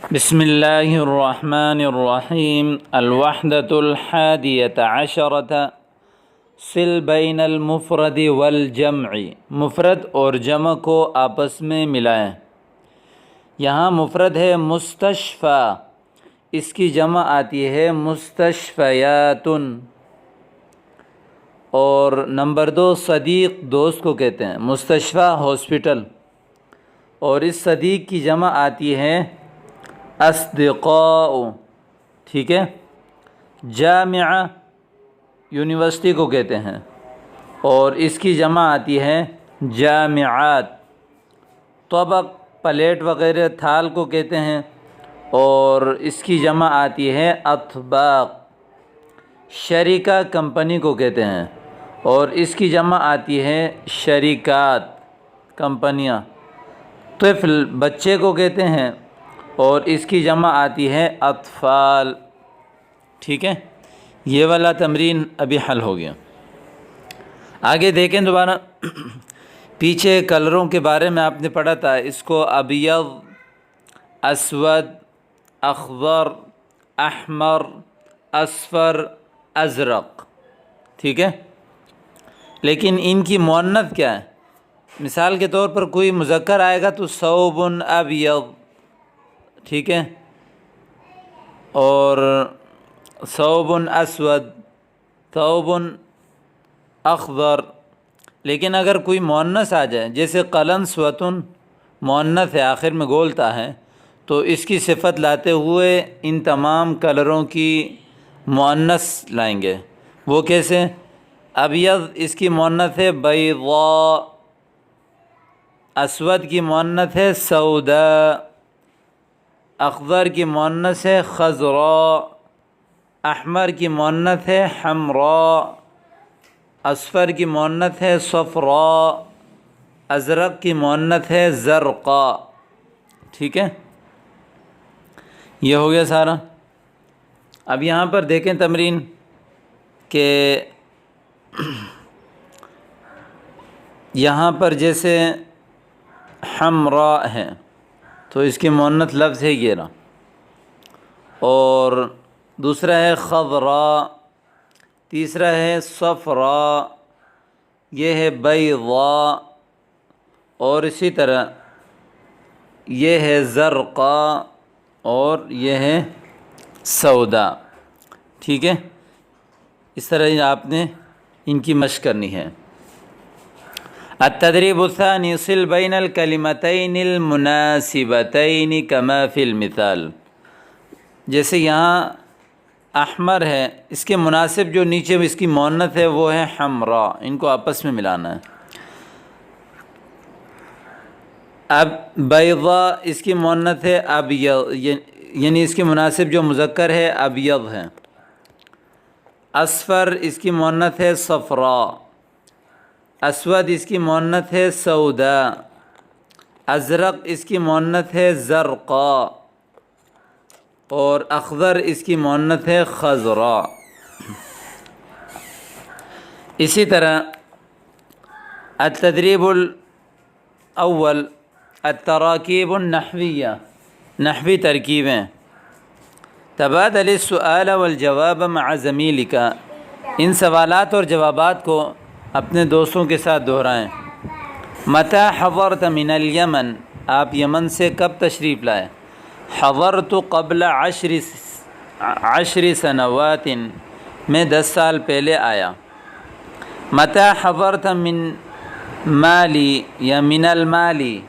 بسم اللہ الرحمن الرحیم الوحدۃ الحادیۃ عشرۃ صل بین المفرد والجمع، مفرد اور جمع کو آپس میں ملائیں۔ یہاں مفرد ہے مستشفیٰ، اس کی جمع آتی ہے مستشفیات۔ اور نمبر 2 صدیق، دوست کو کہتے ہیں، مستشفیٰ ہاسپٹل، اور اس صدیق کی جمع آتی ہے اصدقاء، ٹھیک ہے۔ جامعہ یونیورسٹی کو کہتے ہیں اور اس کی جمع آتی ہے جامعات۔ طبق پلیٹ وغیرہ تھال کو کہتے ہیں اور اس کی جمع آتی ہے اطباق۔ شریکہ کمپنی کو کہتے ہیں اور اس کی جمع آتی ہے شریکات، کمپنیاں۔ طفل بچے کو کہتے ہیں اور اس کی جمع آتی ہے اطفال، ٹھیک ہے۔ یہ والا تمرین ابھی حل ہو گیا۔ آگے دیکھیں دوبارہ، پیچھے کلروں کے بارے میں آپ نے پڑھا تھا، اس کو ابیض، اسود، اخضر، احمر، اصفر، ازرق، ٹھیک ہے۔ لیکن ان کی مؤنث کیا ہے؟ مثال کے طور پر کوئی مذکر آئے گا تو ثوب ابیض، ٹھیک ہے، اور ثوب اسود، ثوب اخضر۔ لیکن اگر کوئی مؤنث آ جائے، جیسے قلنسوۃ مؤنث ہے، آخر میں گولتا ہے، تو اس کی صفت لاتے ہوئے ان تمام کلروں کی مؤنث لائیں گے۔ وہ کیسے؟ ابیض اس کی مؤنث ہے بیضاء، اسود کی مؤنث ہے سوداء، اخضر کی مؤنث ہے خضراء، احمر کی مؤنث ہے حمراء، اصفر کی مؤنث ہے صفراء، ازرق کی مؤنث ہے زرقاء، ٹھیک ہے۔ یہ ہو گیا سارا۔ اب یہاں پر دیکھیں تمرین کہ یہاں پر جیسے حمراء ہے تو اس کی مؤنث لفظ ہے یہ رہا، اور دوسرا ہے خضراء، تیسرا ہے صفراء، یہ ہے بیضاء، اور اسی طرح یہ ہے زرقاء اور یہ ہے سودا، ٹھیک ہے۔ اس طرح آپ نے ان کی مشق کرنی ہے۔ التدریب الثانی صل بین الکلمتین المناسبتین کما فی المثال۔ جیسے یہاں احمر ہے، اس کے مناسب جو نیچے اس کی مؤنث ہے وہ ہے حمراء، ان کو آپس میں ملانا ہے۔ اب بیضاء اس کی مؤنث ہے ابیض، یعنی اس کے مناسب جو مذکر ہے ابیض ہے۔ اصفر اس کی مؤنث ہے صفراء، اسود اس کی مؤنث ہے سوداء، ازرق اس کی مؤنث ہے زرقاء، اور اخضر اس کی مؤنث ہے خضراء۔ اسی طرح التدریب الاول التراکیب النحویہ، نحوی ترکیبیں۔ تبادل السؤال والجواب مع زمیلک، ان سوالات اور جوابات کو اپنے دوستوں کے ساتھ دہرائیں۔ متی حضرت من الیمن، آپ یمن سے کب تشریف لائے؟ حضرت قبل 10 سنوات، میں 10 سال پہلے آیا۔ متی حضرت من مالی یا من المالی؟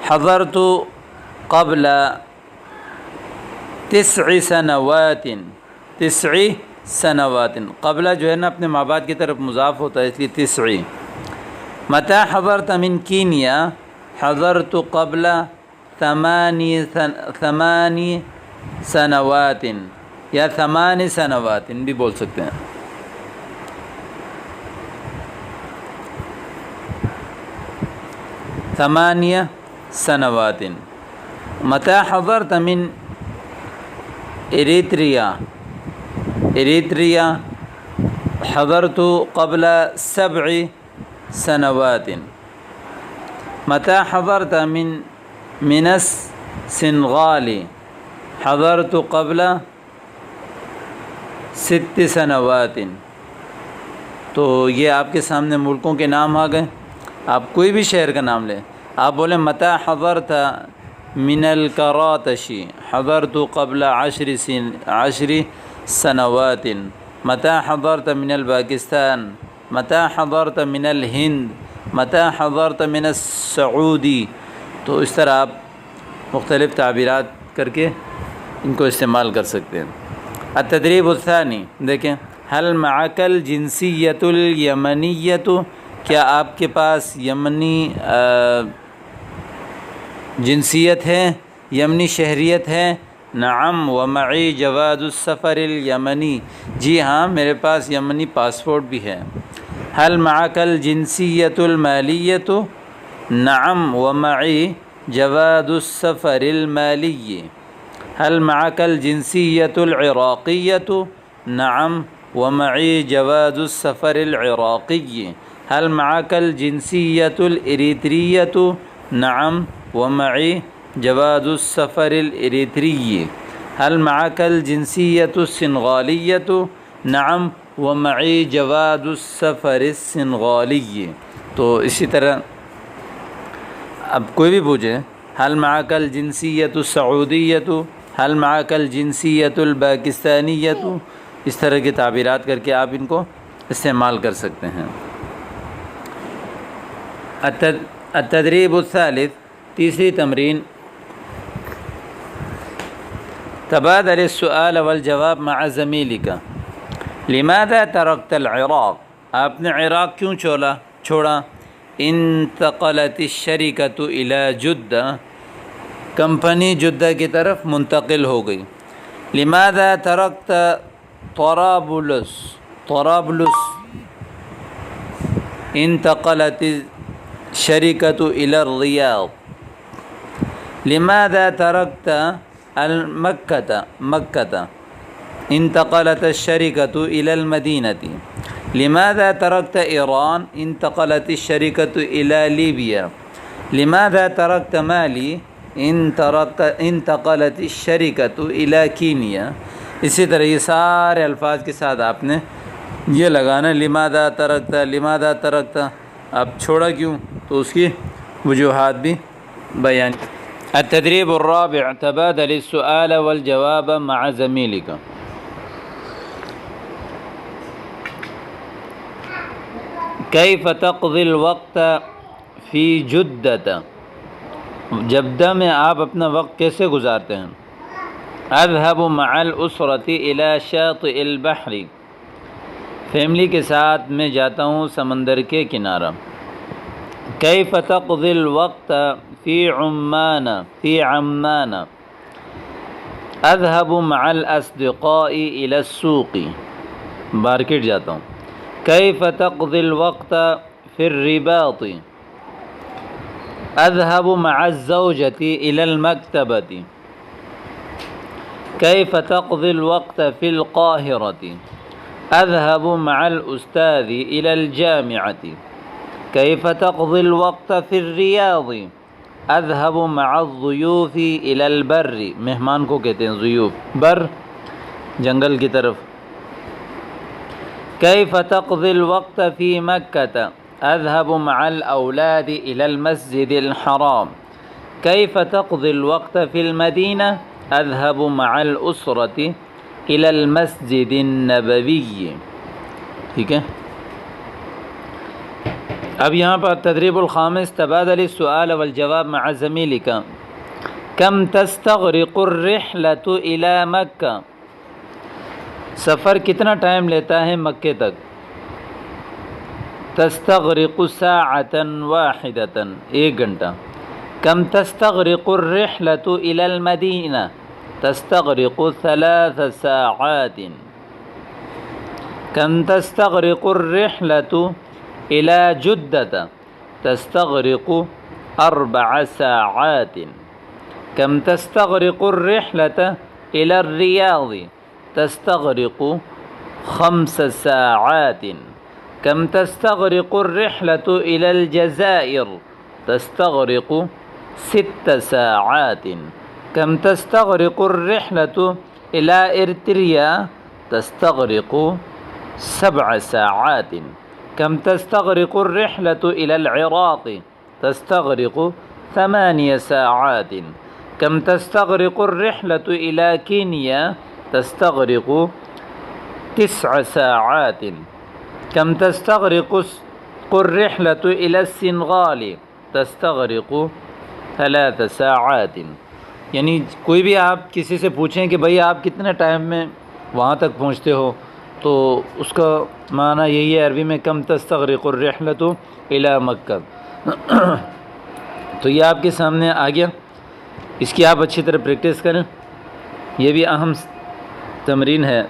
حضرت قبل 9 سنوات، 9 سنوات، قبلہ جو ہے نا اپنے ماں باپ کی طرف مضاف ہوتا ہے، اس لیے 9۔ متی حضرت من کینیا؟ حضرت قبل 8 سنوات یا 8 سنوات بھی بول سکتے ہیں۔ ثمانیہ سنوات۔ متی حضرت من اریتریا؟ اریتریا؟ حضرت قبل 7 سنوات۔ متی حضرت من سنغالی حضرت قبل 6 سنوات۔ تو یہ آپ کے سامنے ملکوں کے نام آ گئے۔ آپ کوئی بھی شہر کا نام لیں، آپ بولیں متى حضرت من الکراتش حضرت قبل 10 سنوات، متى حضرت من الپاکستان، متى حضرت من الہند، متى حضرت من السعودی۔ تو اس طرح آپ مختلف تعبیرات کر کے ان کو استعمال کر سکتے ہیں۔ التدریب الثانی، دیکھیں، هل معك الجنسیت الیمنیت، کیا آپ کے پاس یمنی جنسیت ہے، یمنی شہریت ہے؟ نعم ومعی جواز السفر الیمنی، جی ہاں میرے پاس یمنی پاسپورٹ بھی ہے۔ هل معك الجنسیت المالیت؟ نعم ومعی جواز السفر المالی۔ هل معك الجنسیت العراقیت؟ نعم ومعی جواز السفر العراقی۔ هل معك الجنسیت الإریتریت؟ نعم ومعی جواز السفر الإریتری۔ هل معك الجنسیت السنغالیت؟ نعم ومعی جواز السفر السنغالی۔ تو اسی طرح اب کوئی بھی پوچھے، هل معك الجنسیت السعودیت، هل معك الجنسیت الپاکستانیت، اس طرح کی تعبیرات کر کے آپ ان کو استعمال کر سکتے ہیں۔ التدریب الثالث، تیسری تمرین، تبادل السؤال والجواب مع زمیلک۔ لماذا ترکت العراق، آپ نے عراق کیوں چھوڑا؟ انتقلت الشرکۃ الی جدہ، کمپنی جدہ کی طرف منتقل ہو گئی۔ لماذا ترکت طرابلس، انتقلت الشرکۃ الی الریاض۔ لماذا ترکت مکہ، انتقلت الشرکۃ الی المدینہ۔ لماذا ترکت ایران، انتقلت الشرکۃ الی لیبیا۔ لماذا ترکت مالی، انتقلت الشرکۃ الی کینیا۔ اسی طرح یہ سارے الفاظ کے ساتھ آپ نے یہ لگانا، لماذا ترکت، آپ چھوڑا کیوں، تو اس کی وجوہات بھی بیان۔ التدریب الرابع، تبادل السؤال والجواب مع زمیلک۔ کیف تقضی الوقت فی جدہ، جدہ میں آپ اپنا وقت کیسے گزارتے ہیں؟ اذهب مع الاسرة الى شاطئ البحر، فیملی کے ساتھ میں جاتا ہوں سمندر کے کنارہ۔ کیف تقضی الوقت فی عمان، اذهب مع الاصدقاء الى السوق، مارکیٹ جاتا ہوں۔ کیف تقضی الوقت فی الرباط، اذهب مع الزوجة الى المکتبة۔ کیف تقضی الوقت فی القاہرة، اذهب مع الاستاذ الى الجامعة۔ کیف تقضی الوقت فی الریاض، اذهب مع الضیوف الى البر، مہمان کو کہتے ہیں ضیوف، بر جنگل کی طرف۔ کیف تقضی الوقت فی مکہ، اذهب مع الاولاد الى المسجد الحرام۔ کیف تقضی الوقت فی المدینہ، اذهب مع الاسرة الى المسجد النبوی۔ ٹھیک ہے، اب یہاں پر تدریب الخامس، تبادل السؤال والجواب مع زمیلک۔ کم تستغرق الرحلة الى مکہ، سفر کتنا ٹائم لیتا ہے مکے تک؟ تستغرق ساعة واحدة، 1 گھنٹہ۔ کم تستغرق الرحلة الى المدینہ، تستغرق 3 ساعات۔ کم تستغرق الرحلة الى جدة، تستغرق 4 ساعات۔ کم تستغرق الرحلة الى الریاض، تستغرق 5 ساعات۔ کم تستغرق الرحلة إلى الجزائر، تستغرق 6 ساعات۔ کم تستغرق الرحلة إلى إرتريا تستغرق 7 ساعات کم تستغرق الرحلة إلى العراق تستغرق 8 ساعات کم تستغرق الرحلة إلى كينيا تستغرق 9 ساعات کم تستغرق الرحلة إلى السنغال تستغرق 3 ساعات. یعنی کوئی بھی آپ کسی سے پوچھیں کہ بھئی آپ کتنے ٹائم میں وہاں تک پہنچتے ہو، تو اس کا معنی یہی ہے عربی میں کم تستغرق الرحلة إلى مکہ. تو یہ آپ کے سامنے آ گیا، اس کی آپ اچھی طرح پریکٹس کریں، یہ بھی اہم تمرین ہے.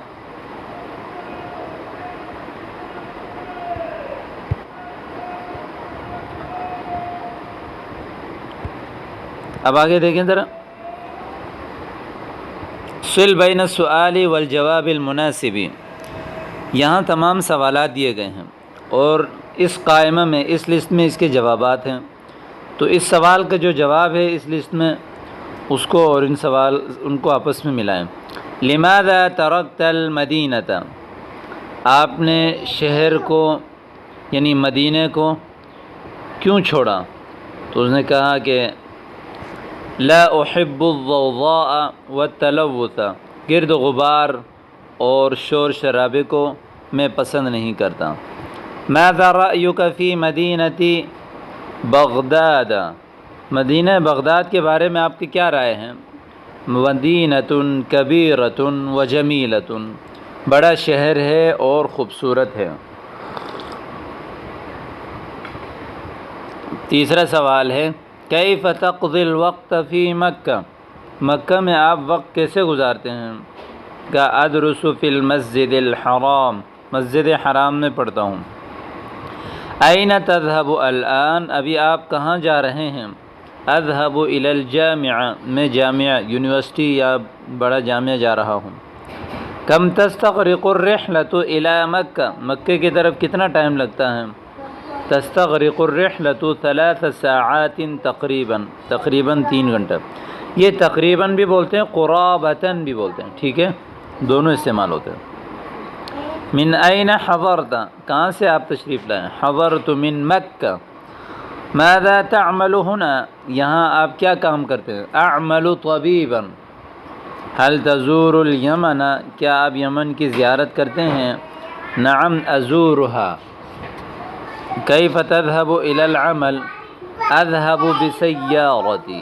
اب آگے دیکھیں ذرا، صل بین السؤال والجواب المناسب. یہاں تمام سوالات دیے گئے ہیں اور اس قائمہ میں، اس لسٹ میں اس کے جوابات ہیں. تو اس سوال کا جو جواب ہے اس لسٹ میں، اس کو اور ان کو آپس میں ملائیں. لماذا ترکت المدینۃ، آپ نے شہر کو یعنی مدینہ کو کیوں چھوڑا؟ تو اس نے کہا کہ لا احب الضوضاء والتلوث، گرد و غبار اور شور شرابے کو میں پسند نہیں کرتا. ماذا رأيك في مدینۃ بغداد، مدینہ بغداد کے بارے میں آپ کی کیا رائے ہیں؟ مدینۃ کبیرۃ وجمیلۃ، بڑا شہر ہے اور خوبصورت ہے. تیسرا سوال ہے کیف تقضی الوقت فی مکہ، مکہ میں آپ وقت کیسے گزارتے ہیں؟ کہ ادرس فی المسجد الحرام، مسجد حرام میں پڑھتا ہوں. این تذهب الآن، ابھی آپ کہاں جا رہے ہیں؟ اذهب الی الجامعہ، میں جامعہ یونیورسٹی یا بڑا جامعہ جا رہا ہوں. کم تستغرق الرحلة الی مکہ، مکہ کی طرف کتنا ٹائم لگتا ہے؟ تستغرق الرحلة 3 ساعات تقریباً 3 گھنٹہ. یہ تقریباً بھی بولتے ہیں، قرابتاً بھی بولتے ہیں، ٹھیک ہے، دونوں استعمال ہوتے ہیں. من این حضرت، کہاں سے آپ تشریف لائیں؟ حضرت من مکہ. ماذا تعمل هنا، یہاں آپ کیا کام کرتے ہیں؟ اعمل طبیبا. هل تزور الیمن، کیا آپ یمن کی زیارت کرتے ہیں؟ نعم ازورها. کیف تذهب الى العمل؟ اذهب بسیارتی.